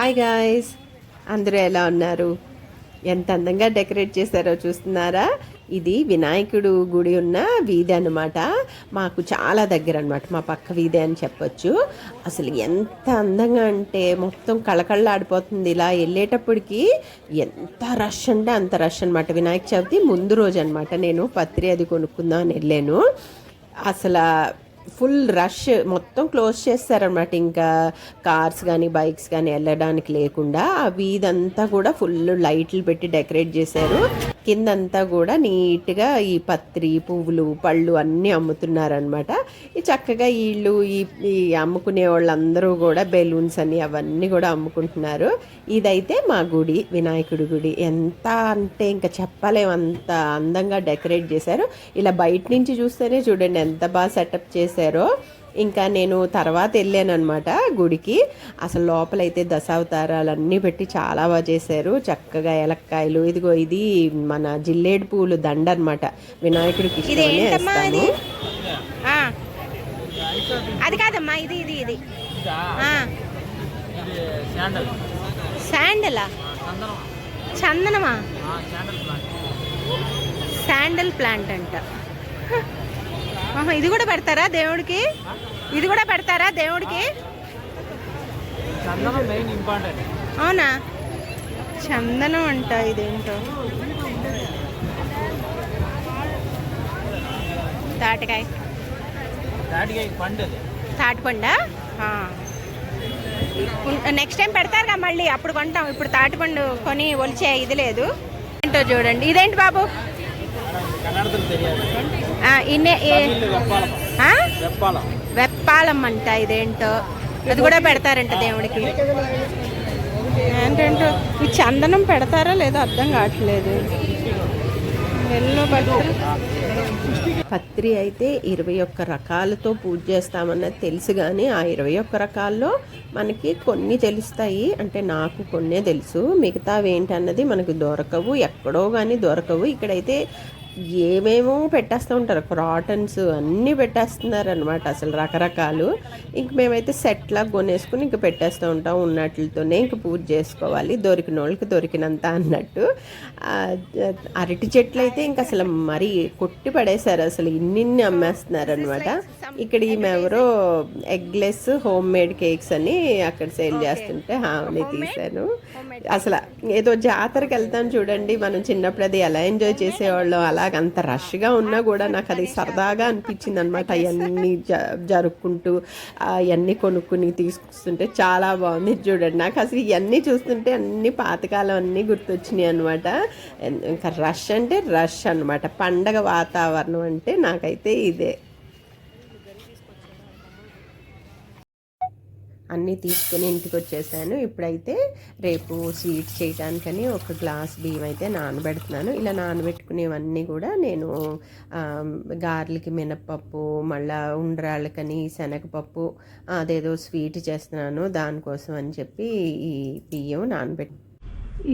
Hi guys, అందరూ ఎలా ఉన్నారు? ఎంత అందంగా డెకరేట్ చేశారో చూస్తున్నారా? ఇది వినాయకుడు గుడి ఉన్న వీధి అనమాట. మాకు చాలా దగ్గర అనమాట, మా పక్క వీధి అని చెప్పొచ్చు. అసలు ఎంత అందంగా అంటే మొత్తం కళకళలాడిపోతుంది. ఇలా వెళ్ళేటప్పటికి ఎంత రష్ అంటే అంత రష్ అనమాట. వినాయక చవితి ముందు రోజు అనమాట. నేను పత్రి అది కొనుక్కుందాం అని వెళ్ళాను. అసలు ఫుల్ రష్, మొత్తం క్లోజ్ చేస్తారనమాట. ఇంకా కార్స్ కానీ బైక్స్ కానీ వెళ్ళడానికి లేకుండా ఆ వీధంతా కూడా ఫుల్ లైట్లు పెట్టి డెకరేట్ చేశారు. కిందంతా కూడా నీట్గా ఈ పత్రి పువ్వులు పళ్ళు అన్నీ అమ్ముతున్నారనమాట. ఈ చక్కగా వీళ్ళు ఈ అమ్ముకునే వాళ్ళందరూ కూడా బెలూన్స్ అని అవన్నీ కూడా అమ్ముకుంటున్నారు. ఇదైతే మా గుడి, వినాయకుడి గుడి. ఎంత అంటే ఇంకా చెప్పలేము, అంత అందంగా డెకరేట్ చేశారు. ఇలా బయట నుంచి చూస్తేనే చూడండి ఎంత బాగా సెటప్ చేశారో. ఇంకా నేను తర్వాత వెళ్ళాను అనమాట గుడికి. అసలు లోపలైతే దశావతారాలన్నీ పెట్టి చాలా బాగా చేశారు. చక్కగా ఏలక్కాయలు, ఇదిగో ఇది మన జిల్లేడు పూలు దండ అనమాట, వినాయకుడికి ఇష్టమని వేస్తాను. అది కాదమ్మా, ఇది ఇది ఇది శాండలా, చందనమా, శాండల్ ప్లాంట్ అంట. ఇది కూడా పెడతారా దేవుడికి? ఇది కూడా పెడతారా దేవుడికి? అవునా, చందనం అంట. ఇదేంటో తాటికాయ, తాటిపండా. నెక్స్ట్ టైం పెడతారుగా మళ్ళీ, అప్పుడు కొంటాం. ఇప్పుడు తాటిపండు కొని ఒలిచే ఇది లేదు. ఏంటో చూడండి. ఇదేంటి బాబు? వెప్పాలం అంట. ఇదేంటో, అది కూడా పెడతారంట దేవుడికి. ఏంటంటో ఈ చందనం పెడతారా లేదో అర్థం కావట్లేదు. ఎల్లో పత్రి అయితే 21 రకాలతో పూజ చేస్తామన్నది తెలుసు, కానీ ఆ 21 రకాల్లో మనకి కొన్ని తెలుస్తాయి. అంటే నాకు కొన్నే తెలుసు, మిగతావి ఏంటన్నది మనకు దొరకవు, ఎక్కడో కానీ దొరకవు. ఇక్కడైతే ఏమేమో పెట్టేస్తూ ఉంటారు, క్రాటన్స్ అన్నీ పెట్టేస్తున్నారు అనమాట. అసలు రకరకాలు. ఇంక మేమైతే సెట్లా కొనేసుకుని ఇంక పెట్టేస్తూ ఉంటాం. ఉన్నట్లతోనే ఇంక పూజ చేసుకోవాలి, దొరికిన వాళ్ళకి దొరికినంత అన్నట్టు. అరటి చెట్లు అయితే ఇంక అసలు మరీ కొట్టి పడేశారు, అసలు ఇన్ని అమ్మేస్తున్నారు అనమాట. ఇక్కడ ఈమెవరో ఎగ్లెస్ హోమ్ మేడ్ కేక్స్ అని అక్కడ సేల్ చేస్తుంటే ఆమెని తీశాను. అసలు ఏదో జాతరకి వెళ్తాం చూడండి మనం చిన్నప్పుడు, అది ఎలా ఎంజాయ్ చేసేవాళ్ళం, అంత రష్గా ఉన్నా కూడా నాకు అది సరదాగా అనిపించింది అనమాట. అవన్నీ జరుపుకుంటూ అవన్నీ కొనుక్కుని తీసుకొస్తుంటే చాలా బాగుంది. చూడండి, నాకు అసలు ఇవన్నీ చూస్తుంటే అన్ని పాతకాలం అన్నీ గుర్తొచ్చినాయి అనమాట. ఇంకా రష్ అంటే రష్ అనమాట. పండగ వాతావరణం అంటే నాకైతే ఇదే. అన్నీ తీసుకొని ఇంటికి వచ్చేసాను. ఇప్పుడైతే రేపు స్వీట్ చేయడానికని ఒక గ్లాస్ బియ్యం అయితే నానబెడుతున్నాను. ఇలా నానబెట్టుకునేవన్నీ కూడా నేను గారెలకి మినప్పప్పు, మళ్ళీ ఉండ్రాళ్ళకని శనగపప్పు, అదేదో స్వీట్ చేస్తున్నాను దానికోసం అని చెప్పి ఈ బియ్యం నానబెట్టి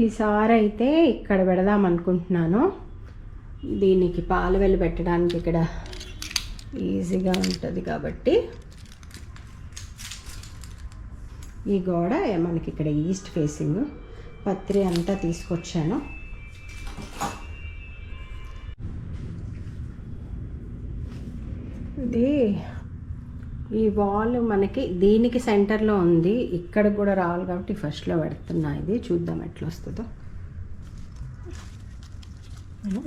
ఈసారి అయితే ఇక్కడ పెడదాం అనుకుంటున్నాను. దీనికి పాలు వెళ్ళి పెట్టడానికి ఇక్కడ ఈజీగా ఉంటుంది కాబట్టి. ఈ గోడ మనకి ఇక్కడ ఈస్ట్ ఫేసింగ్. పత్రి అంతా తీసుకొచ్చాను. ఇది ఈ వాల్ మనకి దీనికి సెంటర్లో ఉంది, ఇక్కడ కూడా రావాలి కాబట్టి ఫస్ట్లో పెడుతున్నా. ఇది చూద్దాం ఎట్లా వస్తుందో.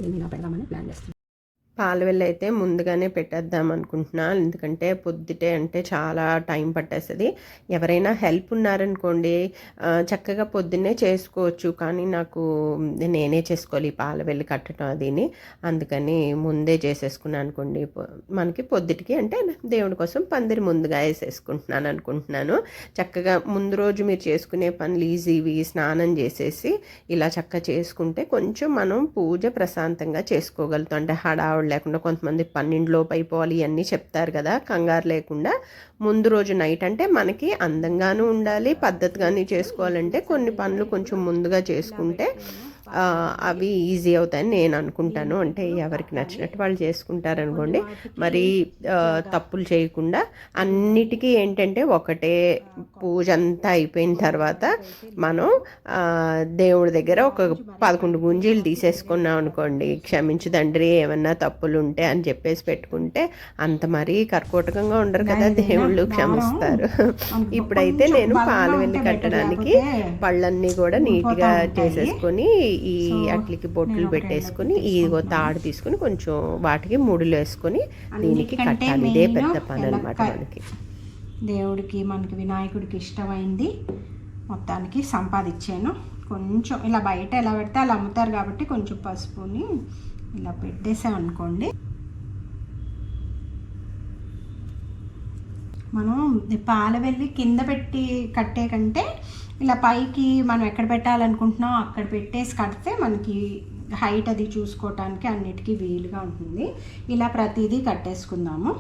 ఇది ఇలా పెడదామని ప్లాన్ చేస్తున్నాను. పాలవెల్లి అయితే ముందుగానే పెట్టేద్దాం అనుకుంటున్నాను, ఎందుకంటే పొద్దుటే అంటే చాలా టైం పట్టేస్తుంది. ఎవరైనా హెల్ప్ ఉన్నారనుకోండి చక్కగా పొద్దున్నే చేసుకోవచ్చు, కానీ నాకు నేనే చేసుకోవాలి పాలవెల్లి కట్టడం అదిని. అందుకని ముందే చేసేసుకున్నాను అనుకోండి. మనకి పొద్దుటికి అంటే దేవుడి కోసం పందిరి ముందుగా వేసేసుకుంటున్నాను అనుకుంటున్నాను. చక్కగా ముందు రోజు మీరు చేసుకునే పనులు ఈజీవి, స్నానం చేసేసి ఇలా చక్కగా చేసుకుంటే కొంచెం మనం పూజ ప్రశాంతంగా చేసుకోగలుగుతాం. అంటే హడావుడు లేకుండా, కొంతమంది 12 లోపు అయిపోవాలి ఇవన్నీ చెప్తారు కదా, కంగారు లేకుండా ముందు రోజు నైట్ అంటే మనకి అందంగానూ ఉండాలి, పద్ధతిగానే చేసుకోవాలంటే కొన్ని పనులు కొంచెం ముందుగా చేసుకుంటే అవి ఈజీ అవుతాయని నేను అనుకుంటాను. అంటే ఎవరికి నచ్చినట్టు వాళ్ళు చేసుకుంటారనుకోండి. మరి తప్పులు చేయకుండా అన్నిటికీ ఏంటంటే ఒకటే పూజ అంతా అయిపోయిన తర్వాత మనం దేవుడి దగ్గర ఒక 11 గుంజీలు తీసేసుకున్నాం అనుకోండి, క్షమించు తండ్రి ఏమన్నా తప్పులు ఉంటే అని చెప్పేసి పెట్టుకుంటే అంత మరీ కర్కోటకంగా ఉండరు కదా, దేవుళ్ళు క్షమిస్తారు. ఇప్పుడైతే నేను పాలు వెళ్ళి కట్టడానికి పళ్ళన్నీ కూడా నీట్గా చేసేసుకొని ఈ అట్లకి బొట్లు పెట్టేసుకొని ఇదిగో తాడు తీసుకుని కొంచెం వాటికి ముడులు వేసుకొని దీనికి కట్టాలి. ఇదే పెద్ద పని అనమాట మనకి. దేవుడికి మనకి వినాయకుడికి ఇష్టమైంది మొత్తానికి సంపాదించాను. కొంచెం ఇలా బయట ఎలా పెడితే అలా అమ్ముతారు కాబట్టి కొంచెం పసుపుని ఇలా పెట్టేసాం అనుకోండి. మనం పాల వెళ్ళి కింద పెట్టి కట్టే కంటే ఇలా పైకి మనం ఎక్కడ పెట్టాలనుకుంటున్నాం అక్కడ పెట్టేసి కడితే మనకి హైట్ అది చూసుకోవటానికి అన్నిటికీ వీలుగా ఉంటుంది. ఇలా ప్రతిదీ కట్టేసుకుందాము.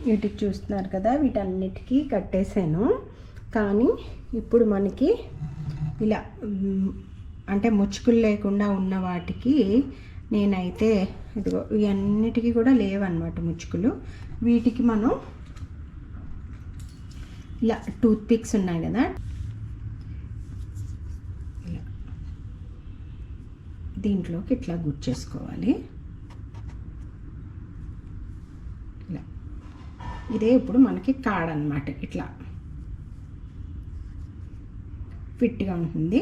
వీటికి చూస్తున్నారు కదా, వీటన్నిటికీ కట్టేసాను. కానీ ఇప్పుడు మనకి ఇలా అంటే ముచ్చుకులు లేకుండా ఉన్న వాటికి నేనైతే ఇదిగో ఇవన్నిటికీ కూడా లేవన్నమాట ముచ్చుకులు. వీటికి మనం ఇలా టూత్ పిక్స్ ఉన్నాయి కదా, ఇలా దీంట్లోకి ఇట్లా గుచ్చేసుకోవాలి. ఇలా ఇదే ఇప్పుడు మనకి కాడనమాట, ఇట్లా ఫిట్గా ఉంటుంది.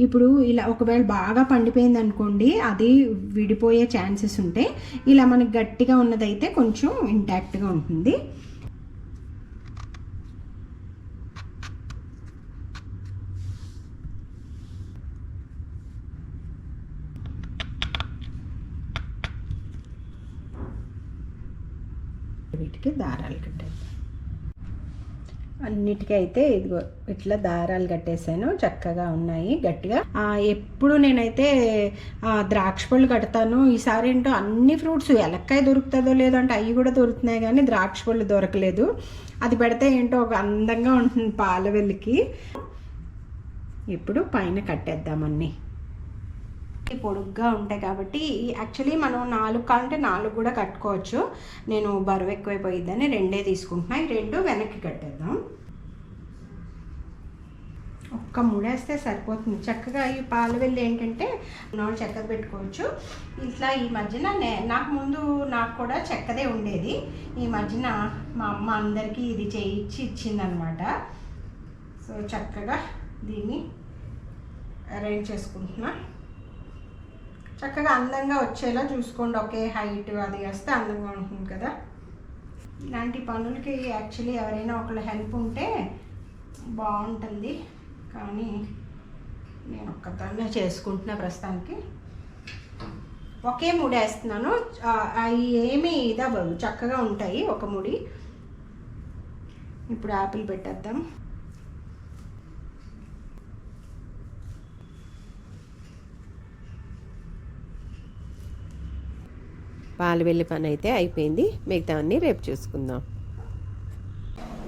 ఇప్పుడు ఇలా ఒకవేళ బాగా పండిపోయింది అనుకోండి, అది విడిపోయే ఛాన్సెస్ ఉంటాయి. ఇలా మనకి గట్టిగా ఉన్నదైతే కొంచెం ఇంటాక్ట్గా ఉంటుంది. వీటికి దారాలు కట్టేద్దాం. అన్నిటికీ అయితే ఇదిగో ఇట్లా దారాలు కట్టేసాను, చక్కగా ఉన్నాయి గట్టిగా. ఎప్పుడు నేనైతే ద్రాక్ష పళ్ళు కడతాను. ఈసారి ఏంటో అన్ని ఫ్రూట్స్ ఎలక్కాయ దొరుకుతుందో లేదో అంటే అవి కూడా దొరుకుతున్నాయి, కానీ ద్రాక్ష పళ్ళు దొరకలేదు. అది పెడితే ఏంటో ఒక అందంగా ఉంటుంది పాలవెల్లికి. ఇప్పుడు పైన కట్టేద్దామన్నీ. పొడుగ్గా ఉంటాయి కాబట్టి యాక్చువల్లీ మనం 4 కంటే 4 కూడా కట్టుకోవచ్చు. నేను బరువు ఎక్కువైపోయిద్దని 2 తీసుకుంటున్నా. ఈ 2 వెనక్కి కట్టేద్దాం. ఒక్క ముడేస్తే సరిపోతుంది చక్కగా. ఈ పాలవెల్లి ఏంటంటే నాలుగు చెక్కది పెట్టుకోవచ్చు. ఇట్లా ఈ మధ్యన నాకు ముందు నాకు కూడా చెక్కదే ఉండేది. ఈ మధ్యన మా అమ్మ అందరికీ ఇది చేయించి ఇచ్చిందనమాట. సో చక్కగా దీన్ని అరేంజ్ చేసుకుంటున్నా. చక్కగా అందంగా వచ్చేలా చూసుకోండి. ఒకే హైట్ అది వేస్తే అందంగా ఉంటుంది కదా. ఇలాంటి పనులకి యాక్చువల్లీ ఎవరైనా ఒకళ్ళు హెల్ప్ ఉంటే బాగుంటుంది, కానీ నేను ఒక్కదాన్నే చేసుకుంటున్నా ప్రస్తుతానికి. ఒకే ముడి వేస్తున్నాను. అవి ఏమీ ఇదవ్వదు, చక్కగా ఉంటాయి ఒక ముడి. ఇప్పుడు యాపిల్ పెట్టేద్దాం. పాలవెల్లి పని అయితే అయిపోయింది, మిగతావన్నీ రేపు చూసుకుందాం.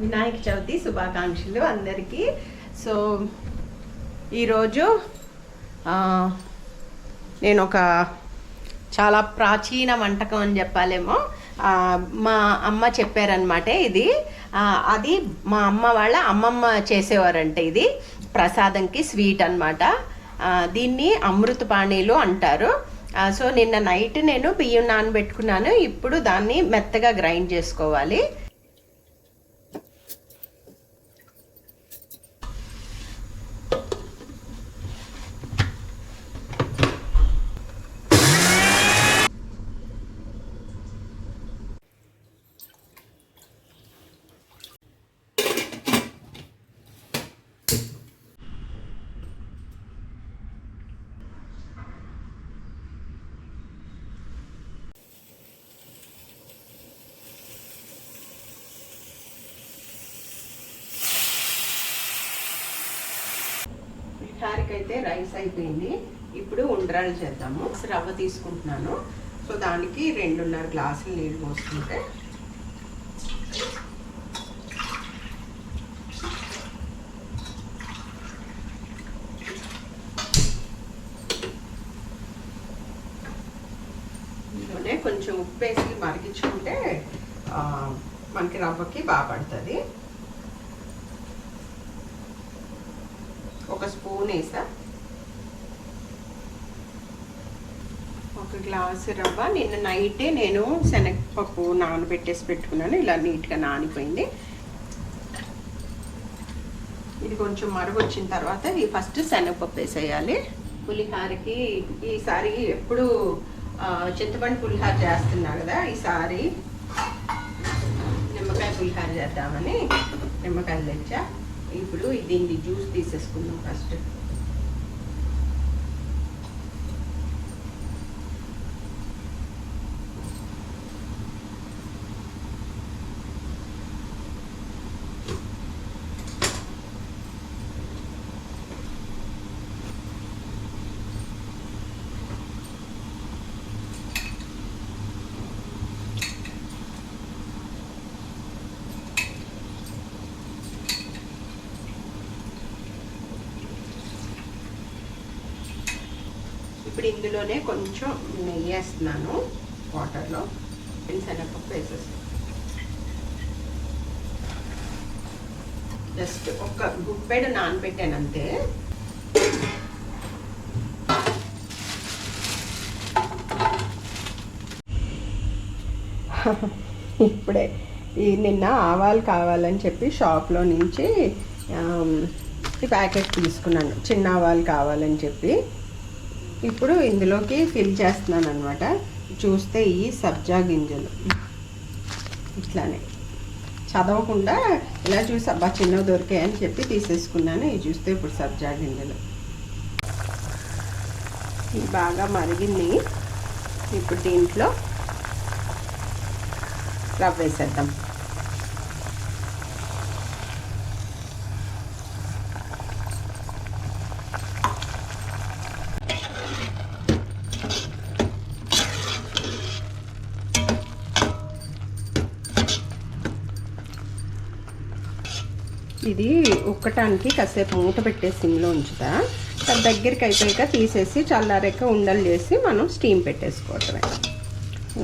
వినాయక చవితి శుభాకాంక్షలు అందరికీ. సో ఈరోజు నేను ఒక చాలా ప్రాచీన వంటకం అని చెప్పాలేమో, మా అమ్మ చెప్పారనమాట ఇది. అది మా అమ్మ వాళ్ళ అమ్మమ్మ చేసేవారంటే ఇది ప్రసాదంకి స్వీట్ అనమాట. దీన్ని అమృత పానీలు అంటారు. సో నిన్న నైట్ నేను బియ్యం నానబెట్టుకున్నాను. ఇప్పుడు దాన్ని మెత్తగా గ్రైండ్ చేసుకోవాలి. అయితే రైస్ అయిపోయింది. ఇప్పుడు ఉండ్రాలు చేద్దాము. రవ్వ తీసుకుంటున్నాను. సో దానికి 2.5 గ్లాసులు నీళ్ళు పోసుకుంటే ఇందులోనే కొంచెం ఉప్పు వేసి మరిగించుకుంటే మనకి రవ్వకి బాగా పడుతుంది. ఒక స్పూన్ వేసా. ఒక గ్లాసు రవ్వ నిన్న నైటే నేను శనగపప్పు నానబెట్టేసి పెట్టుకున్నాను. ఇలా నీట్గా నానిపోయింది. ఇది కొంచెం మరుగు వచ్చిన తర్వాత ఈ ఫస్ట్ శనగపప్పు వేసేయాలి. పులిహారకి ఈసారి ఎప్పుడు చింతపండు పులిహార చేస్తున్నా కదా, ఈసారి నిమ్మకాయ పులిహార చేద్దామని నిమ్మకాయలు తెచ్చా. ఇప్పుడు దీన్ని జ్యూస్ తీసేసుకుందాం ఫస్ట్. ఇప్పుడు ఇందులోనే కొంచెం నెయ్యి వేస్తున్నాను వాటర్లో. శనగపప్పు వేసేస్తాను. జస్ట్ ఒక గుప్పెడు నానబెట్టాను అంతే. ఇప్పుడే నిన్న ఆవాలు కావాలని చెప్పి షాప్లో నుంచి ఈ ప్యాకెట్ తీసుకున్నాను. చిన్న ఆవాలు కావాలని చెప్పి ఇప్పుడు ఇందులోకి ఫిల్ చేస్తున్నాను అనమాట. చూస్తే ఈ సబ్జా గింజలు ఇట్లానే చదవకుండా ఇలా చూసి అబ్బా చిన్నవి దొరికాయని చెప్పి తీసేసుకున్నాను. ఇవి చూస్తే ఇప్పుడు సబ్జా గింజలు ఇవి బాగా మరిగింది. ఇప్పుడు దీంట్లో రవ్వ వేసేద్దాం. ఇది ఉక్కటానికి కాసేపు మూత పెట్టేసి సిమ్లో ఉంచుతా. దగ్గరికి అయిపోయాక తీసేసి చల్లారాక ఉండలు చేసి మనం స్టీమ్ పెట్టేసుకోవటమే.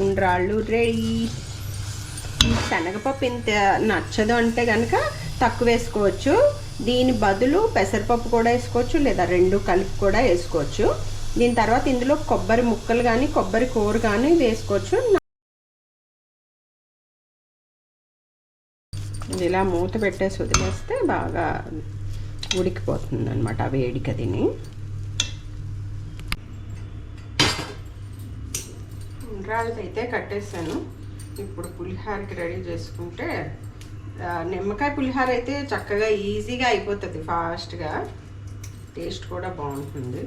ఉండ్రాళ్ళు రెడీ. శనగపప్పు ఇంత నచ్చదు అంటే కనుక తక్కువ వేసుకోవచ్చు. దీని బదులు పెసరపప్పు కూడా వేసుకోవచ్చు, లేదా రెండు కలిపి కూడా వేసుకోవచ్చు. దీని తర్వాత ఇందులో కొబ్బరి ముక్కలు కానీ కొబ్బరి కూర కానీ వేసుకోవచ్చు. ఇలా మూత పెట్టేసి వదిలేస్తే బాగా ఉడికిపోతుంది అనమాట ఆ వేడికి. దీన్ని ఉండ్రాళ్ళది అయితే కట్టేసాను. ఇప్పుడు పులిహారకి రెడీ చేసుకుంటే నిమ్మకాయ పులిహార అయితే చక్కగా ఈజీగా అయిపోతుంది, ఫాస్ట్గా. టేస్ట్ కూడా బాగుంటుంది.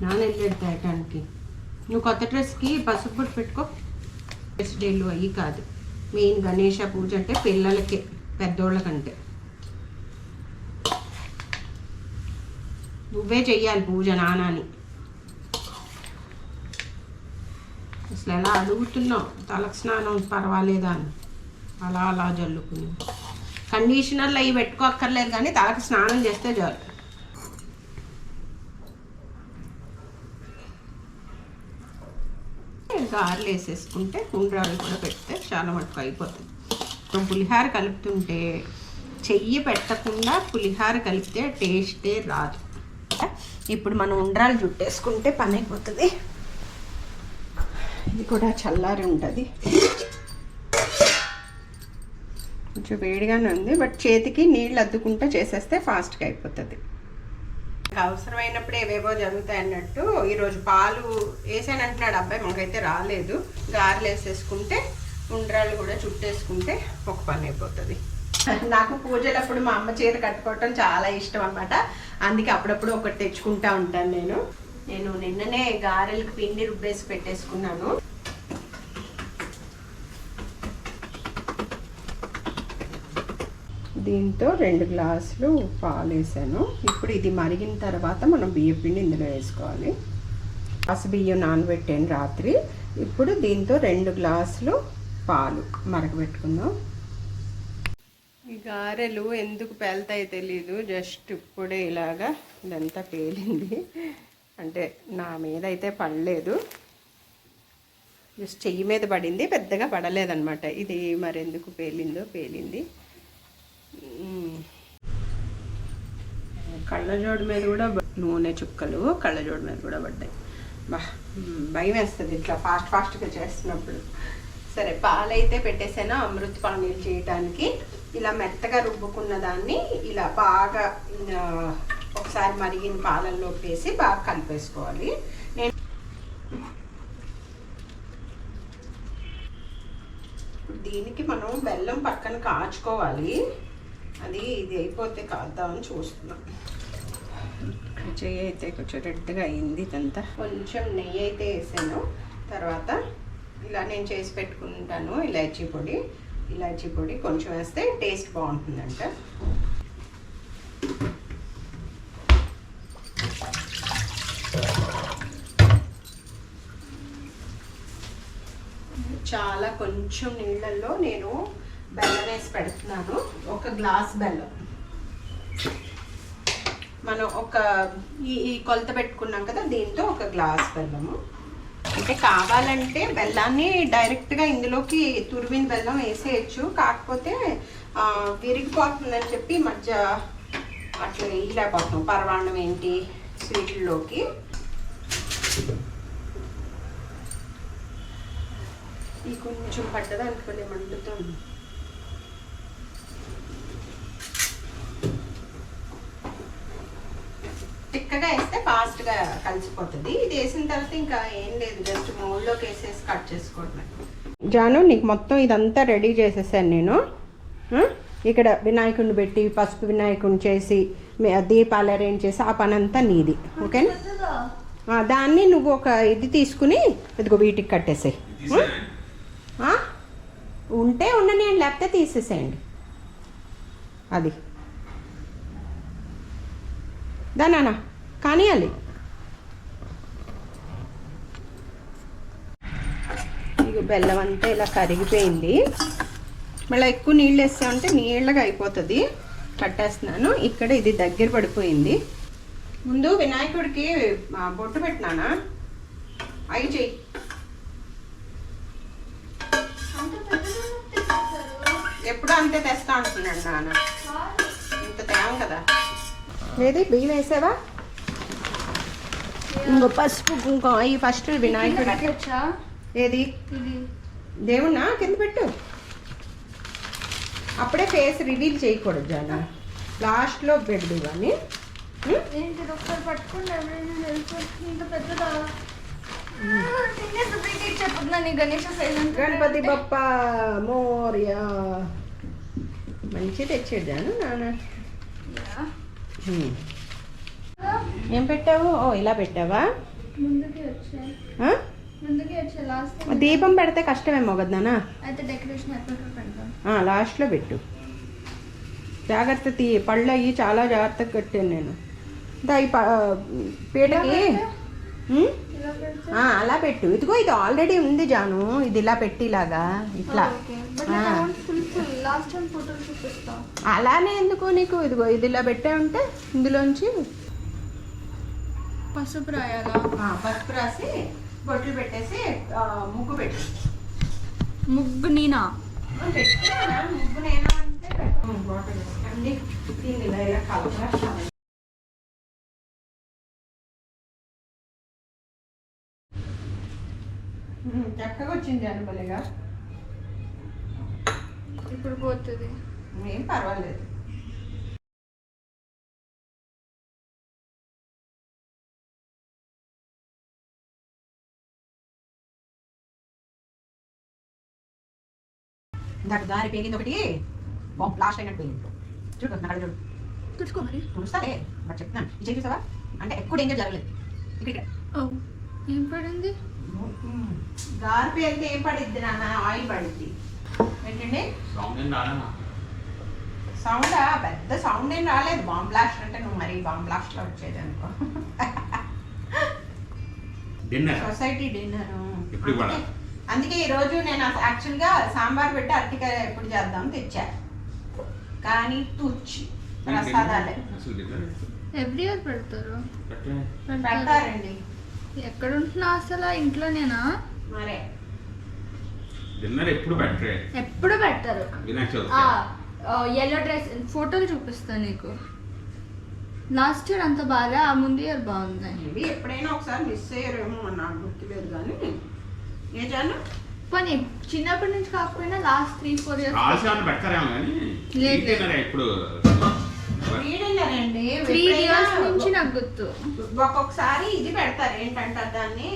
నానెళ్ళాడు తేయటానికి. నువ్వు కొత్త డ్రెస్కి పసుపు బొట్టు పెట్టుకో. డ్రెస్ డేలు అయ్యి కాదు. మెయిన్ గణేష పూజ అంటే పిల్లలకి, పెద్దోళ్ళకంటే. నువ్వే చెయ్యాలి పూజ, నానాని. అసలు ఎలా అడుగుతున్నావు తలకు స్నానం పర్వాలేదా అని. అలా అలా జల్లుకుని కండిషనర్లు అవి పెట్టుకోక్కర్లేదు, కానీ తలకు స్నానం చేస్తే చాలు. గారెలు వేసేసుకుంటే ఉండ్రాలు కూడా పెడితే చాలా మటుకు అయిపోతుంది. మనం పులిహార కలుపుతుంటే చెయ్యి పెట్టకుండా పులిహార కలిపితే టేస్టే రాదు. ఇప్పుడు మనం ఉండ్రాలు జుట్టేసుకుంటే పని అయిపోతుంది. ఇది కూడా చల్లారి ఉంటుంది. కొంచెం వేడిగానే ఉంది, బట్ చేతికి నీళ్ళు అద్దుకుంటూ చేసేస్తే ఫాస్ట్గా అయిపోతుంది. అవసరమైనప్పుడు ఏవేవో జరుగుతాయి అన్నట్టు ఈరోజు పాలు వేసానంటున్నాడు అబ్బాయి, మాకైతే రాలేదు. గారెలు వేసేసుకుంటే ఉండ్రాళ్ళు కూడా చుట్టేసుకుంటే ఒక పని అయిపోతుంది. నాకు పూజలప్పుడు మా అమ్మ చీర కట్టుకోవటం చాలా ఇష్టం అన్నమాట. అందుకే అప్పుడప్పుడు ఒకటి తెచ్చుకుంటా ఉంటాను నేను నిన్ననే గారెలకు పిండి రుబ్బేసి పెట్టేసుకున్నాను. దీంతో 2 గ్లాసులు పాలు వేసాను. ఇప్పుడు ఇది మరిగిన తర్వాత మనం బియ్యం పిండి ఇందులో వేసుకోవాలి. గ్లాసు బియ్యం నానబెట్టాను రాత్రి. ఇప్పుడు దీంతో 2 గ్లాసులు పాలు మరగబెట్టుకుందాం. ఈ గారెలు ఎందుకు పేలుతాయో తెలీదు, జస్ట్ ఇప్పుడే ఇలాగా ఇదంతా పేలింది. అంటే నా మీద అయితే పడలేదు, జస్ట్ చెయ్యి మీద పడింది, పెద్దగా పడలేదన్నమాట. ఇది మరి ఎందుకు పేలింది. కళ్ళజోడు మీద కూడా నూనె చుక్కలు కళ్ళజోడు మీద కూడా పడ్డాయి. భయం వేస్తుంది ఇట్లా ఫాస్ట్గా చేస్తున్నప్పుడు. సరే, పాలైతే పెట్టేసాను అమృత పానీలు చేయడానికి. ఇలా మెత్తగా రుబ్బుకున్న దాన్ని ఇలా బాగా ఒకసారి మరిగిన పాలల్లో వేసి బాగా కలిపేసుకోవాలి. దీనికి మనం బెల్లం పక్కన కాచుకోవాలి. ఇది అయిపోతే కాద్దామని చూస్తున్నాం. చెయ్యి అయితే కొంచెం రెడ్గా అయింది. ఇదంతా కొంచెం నెయ్యి అయితే వేసాను. తర్వాత ఇలా నేను చేసి పెట్టుకుంటాను ఇలాచీ పొడి కొంచెం వేస్తే టేస్ట్ బాగుంటుందంట. చాలా కొంచెం నీళ్ళల్లో నేను బెల్లం వేసి పెడుతున్నాను. 1 గ్లాస్ బెల్లం. మనం ఈ కొలత పెట్టుకున్నాం కదా, దీంతో 1 గ్లాస్ బెల్లము. అంటే కావాలంటే బెల్లాన్ని డైరెక్ట్గా ఇందులోకి తురిమిన బెల్లం వేసేయచ్చు, కాకపోతే విరిగిపోతుందని చెప్పి మధ్య అట్లా వేయలేకపోతున్నాం. పరవాణం ఏంటి స్వీట్లోకి. ఈ కొంచెం పడ్డదా అనుకోలే, మండుతుంది. చిక్కగా వేస్తే ఫాస్ట్గా కలిసిపోతుంది. ఇది వేసిన తర్వాత ఇంకా ఏం లేదు, జస్ట్ మౌల్డ్లోకి వేసేసి కట్ చేసుకోవడమే. జాను, నీకు మొత్తం ఇదంతా రెడీ చేసేసాను నేను. ఇక్కడ వినాయకుడిని పెట్టి పసుపు వినాయకుడిని చేసి దీపాలు అరేంజ్ చేసి ఆ పని అంతా నీది. ఓకేనా? దాన్ని నువ్వు ఒక ఇది తీసుకుని ఇదిగో వీటికి కట్టేసాయి. ఉంటే ఉండనియండి, లేకపోతే తీసేసేయండి. అది దానా కానియాలి. ఇక బెల్లం అంతా ఇలా కరిగిపోయింది. మళ్ళీ ఎక్కువ నీళ్ళు వేస్తామంటే నీళ్ళగా అయిపోతుంది. కట్టేస్తున్నాను. ఇక్కడ ఇది దగ్గర పడిపోయింది. ముందు వినాయకుడికి బొట్టు పెట్టినానా, అవి చెయ్యి. ఎప్పుడు అంతే తెస్తా అంటున్నాడు నాన్న, ఇంత తేవం కదా. ఏది బియ్యం వేసావా? ఇంకో పసుపు కుంకుమ ఈ ఫస్ట్ వినాయకుడికి. ఏది దేవుణ్ణా కింద పెట్టు. అప్పుడే ఫేస్ రివీల్ చేయకూడదు జానా, లాస్ట్లో పెడదు. కానీ గణపతి బప్ప మోరియా. మంచి తెచ్చాడు జాను నాన్న. ఏం పెట్టావు? ఓ ఇలా పెట్టావా? దీపం పెడితే కష్టమేమో కదా నాన్న. లాస్ట్లో పెట్టు. జాగ్రత్త పళ్ళు అయ్యి చాలా జాగ్రత్తగా కట్టాను నేను. ఈ పీటకి అలా పెట్టు. ఇదిగో ఇది ఆల్రెడీ ఉంది జాను, ఇది ఇలా పెట్టిలాగా ఇట్లా. అలానే ఎందుకు నీకు? ఇదిగో ఇది ఇలా పెట్టే ఉంటే ఇందులోంచి పసుపు రాయాలా? పసుపు రాసి బొట్లు పెట్టేసి ముగ్గు పెట్టు. ముగ్గు నేనా? ముగ్గు నేనా అంటే అన్ని దీన్ని ఇలా కలపరా. చక్కగా వచ్చింది అనుబలిగా. ఇప్పుడు పోతుంది, ఏం పర్వాలేదు. దాని దారి పేలింది ఒకటి, లాస్ట్ అయినట్టు పోయింది. చూడు నా చూడు, తుడుచుకో. మరి చూస్తాలే, మరి చెప్తున్నాను. ఇది చూసావా? అంటే ఎక్కువ డేంజర్ జరగలేదు. ఇక్కడ ఏం పడింది? గారి పేలితే ఏం పడిద్ది నాన్న? ఆయిల్ పడిద్ది. ఏంటండి సౌండ్ పెద్ద సౌండ్ ఏం రాలేదు. బాంబ్ బ్లాస్ట్ అంటే నువ్వు మరి బాంబ్ బ్లాస్ట్లో వచ్చేది అనుకో. Dinner society dinner. ఎప్పుడు ఇవ్వాలా? అందుకే ఈరోజు నేను యాక్చువల్గా సాంబార్ పెట్టి అరటికాయ ఎప్పుడు చేద్దాం తెచ్చా, కానీ తుచ్చి ప్రసాదాలే అసలు డిన్నర్ ఎవ్రీ ఇయర్ పెడతారు. పెడతారండి. ఎక్కడ ఉంటున్నావు అసలు? ఇంట్లోనేనా? మరే డిన్నర్ ఎప్పుడు పెట్టరే, ఎప్పుడు పెడతారు. వినాయక చవితి ఎల్లో డ్రెస్ ఫోటోలు చూపిస్తాను నీకు. లాస్ట్ ఇయర్ అంత బాగా, ఆ ముందు ఇయర్ బాగుంది. ఇవి ఎప్పుడైనా ఒకసారి మిస్ అయ్యారేమో నాకు గుర్తులేదు, కానీ ఏ చాలు పోనీ చిన్నప్పటి నుంచి కాకపోయినా లాస్ట్ 3-4 years ఆశయాన్ని పెడతారేమో కానీ లేదు. డిన్నర్ ఎప్పుడు వీడిన్నారండి. 3 years నుంచి నాకు గుర్తు. ఒక్కొక్కసారి ఇది పెడతారు, ఏంటంటారు దాన్ని,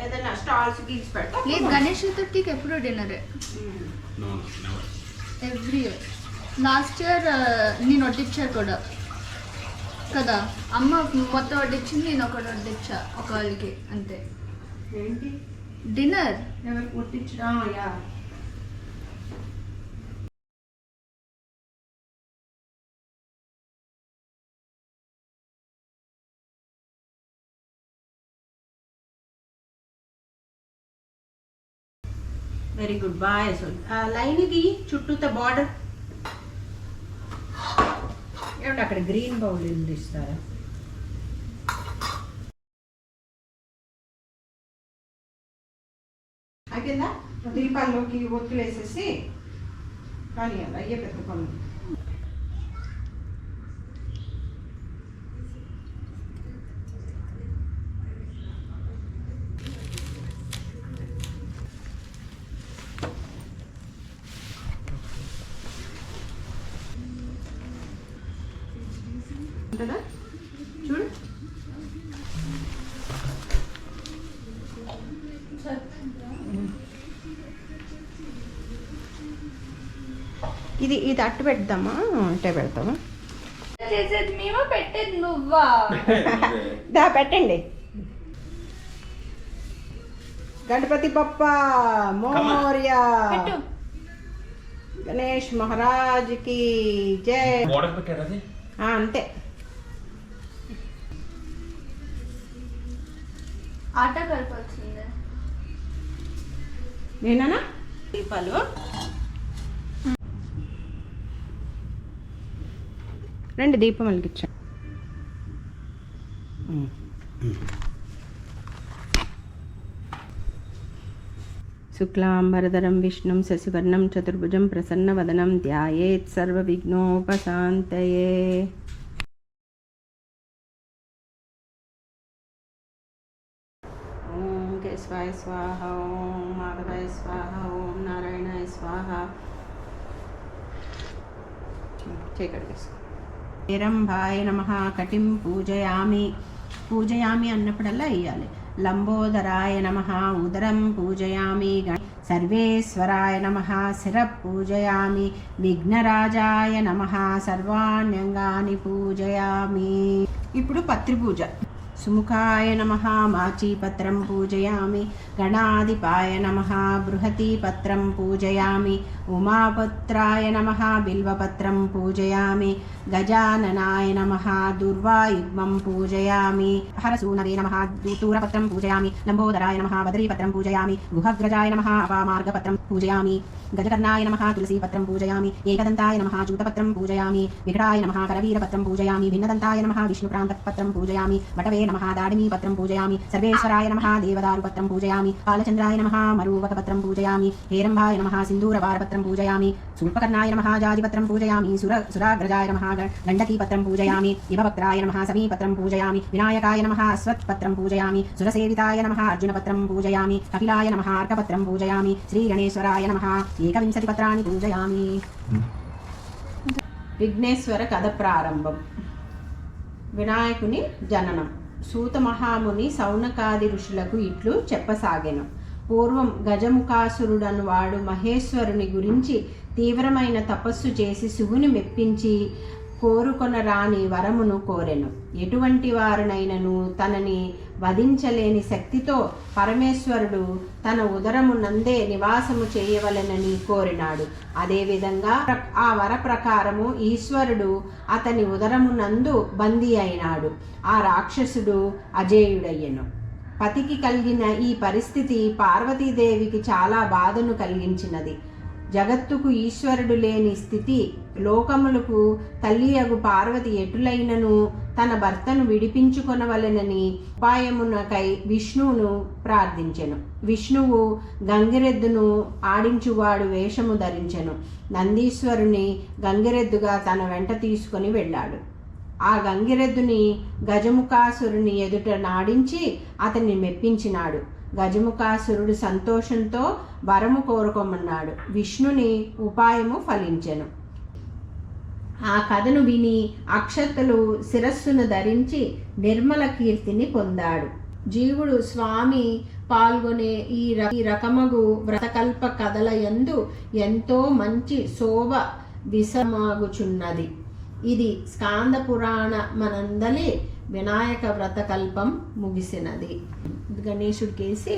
ఏదైనా స్టాల్స్ గీల్స్ పెడతారు. లేదు, గణేష్ చతుర్థికి ఎప్పుడు డిన్నరే. No never. Every year. Last year నేను వడ్డించారు కూడా కదా, అమ్మ మొత్తం వడ్డించింది, నేను ఒకటి వడ్డించా ఒక వాళ్ళకి అంతే. ఏంటి డిన్నర్ ఎవరు కుట్టించడం? Yeah very good. Bye. Line ఇది చుట్టూతో బార్డర్ ఏమంటే అక్కడ గ్రీన్ బౌల్ ఉంది ఇస్తారా? అయిపోయిందా? దీపాల్లోకి ఒత్తులు వేసేసి కానీ అయ్యే పెద్ద పనులు. ఉంటుందా చూడు. ఇది ఇది అట్టు పెడదామా అంటే పెడతామా? చేసేది మేమో పెట్టేది నువ్వా? దా పెట్టండి. గణపతి బప్ప మోర్యా, పెట్టు. గణేష్ మహారాజ్ కి జై. గోడకు పెట్టారు అది అంతే. ఆట కలిపొచ్చింది నేనా? దీపాలు రెండు దీపం వెలిగించా. శుక్లాంబరధరం విష్ణుం శశివర్ణం చతుర్భుజం ప్రసన్నవదనం ధ్యాయేత్ సర్వవిఘ్నోపశాంతయే. ఓం కేశవాయ స్వాహ, ఓం మాధవాయ స్వాహ, ఓం నారాయణాయ స్వాహ. చేయగలిగేసుకో. నిరంభాయ నమః కటిం పూజయామి. పూజయామి అన్నప్పుడల్లా వేయాలి. లంబోదరాయ నమః ఉదరం పూజయామి. సర్వేశ్వరాయ నమః శిర పూజయామి. విఘ్నరాజాయ నమః సర్వాణ్యంగాని పూజయామి. ఇప్పుడు పత్రి పూజ. సుముఖాయ నమః మాచీపత్రం పూజయామి. గణాధిపాయ నమః బృహతీపత్రం పూజయామి. ఉమాపత్రాయ నమః బిల్వపత్రం పూజయామి. గజాననాయ నమః దుర్వాయుగ్మం పూజయామి. హరసూనవే నమః దూరపత్రం పూజయామి. లంబోదరాయ నమః బదరీపత్రం పూజయామి. గుహగ్రజాయ నమః అపామార్గపత్రం పూజయామి. గజకర్ణాయ నమః తులసీపత్రం పూజయామి. ఏకదంతాయ నమః జూతపత్రం పూజయామి. వికటాయ నమః కరవీరపత్రం పూజయామి. భిన్నదంతాయ నమః విష్ణుప్రాంతపత్రం పూజయామి. వటవే నమః దాడిమీపత్రం పూజయామి. సర్వేశ్వరాయ నమః దేవదారుపత్రం పూజయామి. కాలచంద్రాయ నమః మరూవకపత్రం పూజయామి. హేరంభాయ నమః సింధూరవారపత్రం పూజయామి. శూర్పకర్ణాయ నమః జాజిపత్రం పూజయామి. సురాగ్రజాయ నమః గండకీపత్రం పూజయామి. ఇవవక్త్రాయ నమః సమీపత్రం పూజయామి. వినాయకాయ నమః అశ్వత్పత్రం పూజయామి. సురసేవితాయ నమః అర్జునపత్రం పూజయామి. కపిలాయ నమః అర్కపత్రం పూజయామి. శ్రీగణేశ్వరాయ నమః 21 పత్రాన్ని పూజయామి. విఘ్నేశ్వర కథ ప్రారంభం. వినాయకుని జననం. సూత మహాముని సౌనకాది ఋషులకు ఇట్లు చెప్పసాగెను. పూర్వం గజముఖాసురుడను వాడు మహేశ్వరుని గురించి తీవ్రమైన తపస్సు చేసి శివుని మెప్పించి కోరుకొన రాని వరమును కోరెను. ఎటువంటి వారునైనను తనని వధించలేని శక్తితో పరమేశ్వరుడు తన ఉదరము నందే నివాసము చేయవలెనని కోరినాడు. అదేవిధంగా ఆ వర ప్రకారము ఈశ్వరుడు అతని ఉదరము నందు బందీ అయినాడు. ఆ రాక్షసుడు అజేయుడయ్యెను. పతికి కలిగిన ఈ పరిస్థితి పార్వతీదేవికి చాలా బాధను కలిగించినది. జగత్తుకు ఈశ్వరుడు లేని స్థితి, లోకములకు తల్లియగు పార్వతి ఎటులైనను తన భర్తను విడిపించుకొనవలెనని ఉపాయమునకై విష్ణువును ప్రార్థించెను. విష్ణువు గంగిరెద్దును ఆడించువాడు వేషము ధరించెను. నందీశ్వరుని గంగిరెద్దుగా తన వెంట తీసుకొని వెళ్ళాడు. ఆ గంగిరెద్దుని గజముఖాసురుని ఎదుట నాడించి అతన్ని మెప్పించినాడు. గజముఖాసురుడు సంతోషంతో వరము కోరుకోమన్నాడు. విష్ణుని ఉపాయము ఫలించెను. ఆ కథను విని అక్షతలు శిరస్సును ధరించి నిర్మల కీర్తిని పొందాడు. జీవుడు స్వామి పాల్గొనే ఈ రకమగు వ్రతకల్ప కథల యందు ఎంతో మంచి శోభ విసమాగుచున్నది. ఇది స్కాంద పురాణ మనందలి వినాయక వ్రతకల్పం ముగిసినది. గణేశుడికేసి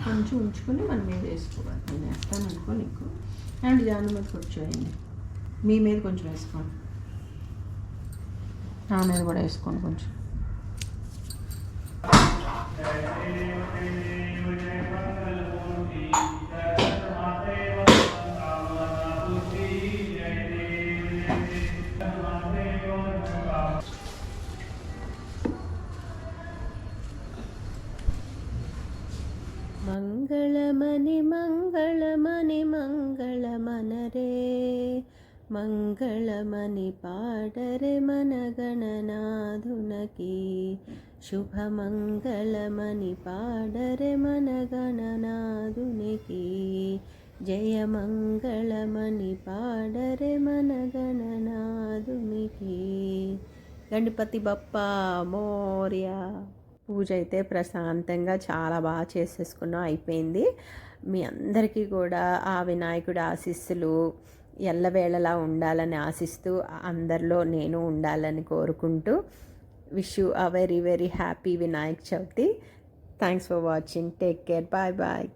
కొంచెం ఉంచుకొని మన మీద వేసుకోవాలి. నేను వేస్తాను అనుకో నీకు. అండ్ జాను మీద కూర్చోయండి. మీ మీద కొంచెం వేసుకోండి. నా మీద కూడా వేసుకోండి కొంచెం. మంగళమని మంగళమని మంగళమనరే, మంగళమని పాడరే మన గణనాథునకి, శుభమంగళమని పాడరే మన గణనాథునికి, జయమంగళమని పాడరే మన గణనాథునికి. గణపతి బప్పా మోర్యా. పూజ అయితే ప్రశాంతంగా చాలా బాగా చేసేసుకున్నాం, అయిపోయింది. మీ అందరికీ కూడా ఆ వినాయకుడి ఆశీస్సులు ఎల్లవేళలా ఉండాలని ఆశిస్తూ అందరిలో నేను ఉండాలని కోరుకుంటూ wish you a very very happy Vinayaka Chavithi. Thanks for watching. Take care. Bye bye.